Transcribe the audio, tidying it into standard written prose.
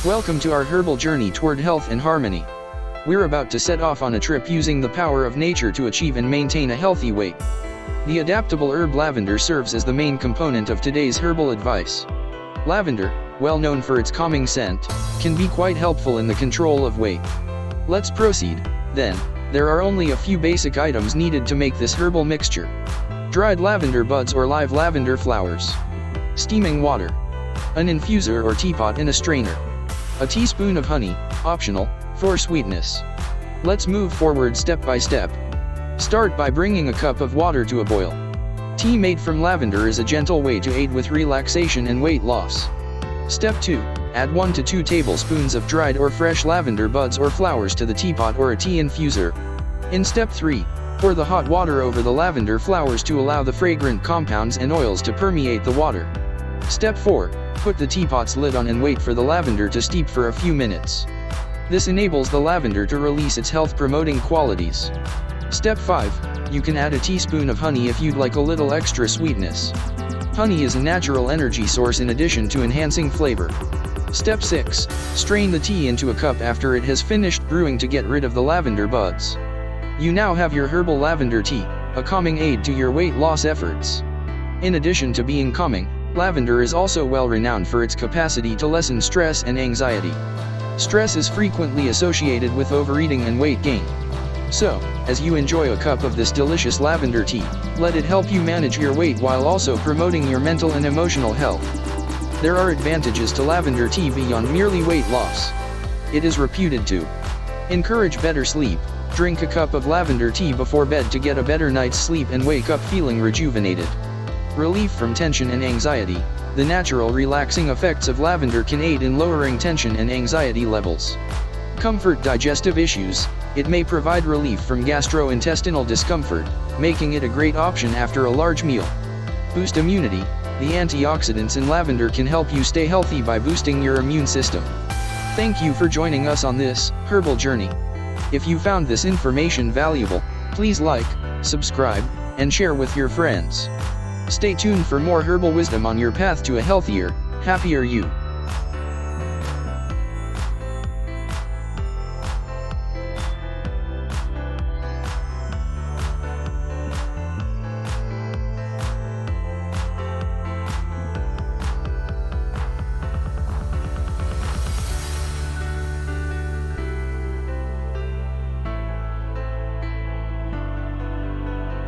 Welcome to our herbal journey toward health and harmony. We're about to set off on a trip using the power of nature to achieve and maintain a healthy weight. The adaptable herb lavender serves as the main component of today's herbal advice. Lavender, well known for its calming scent, can be quite helpful in the control of weight. Let's proceed, then. There are only a few basic items needed to make this herbal mixture. Dried lavender buds or live lavender flowers. Steaming water. An infuser or teapot in a strainer. A teaspoon of honey, optional, for sweetness. Let's move forward step by step. Start by bringing a cup of water to a boil. Tea made from lavender is a gentle way to aid with relaxation and weight loss. Step 2. Add 1 to 2 tablespoons of dried or fresh lavender buds or flowers to the teapot or a tea infuser. In step 3, pour the hot water over the lavender flowers to allow the fragrant compounds and oils to permeate the water. Step 4. Put the teapot's lid on and wait for the lavender to steep for a few minutes. This enables the lavender to release its health-promoting qualities. Step 5. You can add a teaspoon of honey if you'd like a little extra sweetness. Honey is a natural energy source in addition to enhancing flavor. Step 6. Strain the tea into a cup after it has finished brewing to get rid of the lavender buds. You now have your herbal lavender tea, a calming aid to your weight loss efforts. In addition to being calming, lavender is also well renowned for its capacity to lessen stress and anxiety. Stress is frequently associated with overeating and weight gain. So, as you enjoy a cup of this delicious lavender tea, let it help you manage your weight while also promoting your mental and emotional health. There are advantages to lavender tea beyond merely weight loss. It is reputed to encourage better sleep. Drink a cup of lavender tea before bed to get a better night's sleep and wake up feeling rejuvenated. Relief from tension and anxiety. The natural relaxing effects of lavender can aid in lowering tension and anxiety levels. Comfort digestive issues. It may provide relief from gastrointestinal discomfort, making it a great option after a large meal. Boost immunity. The antioxidants in lavender can help you stay healthy by boosting your immune system. Thank you for joining us on this herbal journey. If you found this information valuable, please like, subscribe, and share with your friends. Stay tuned for more herbal wisdom on your path to a healthier, happier you.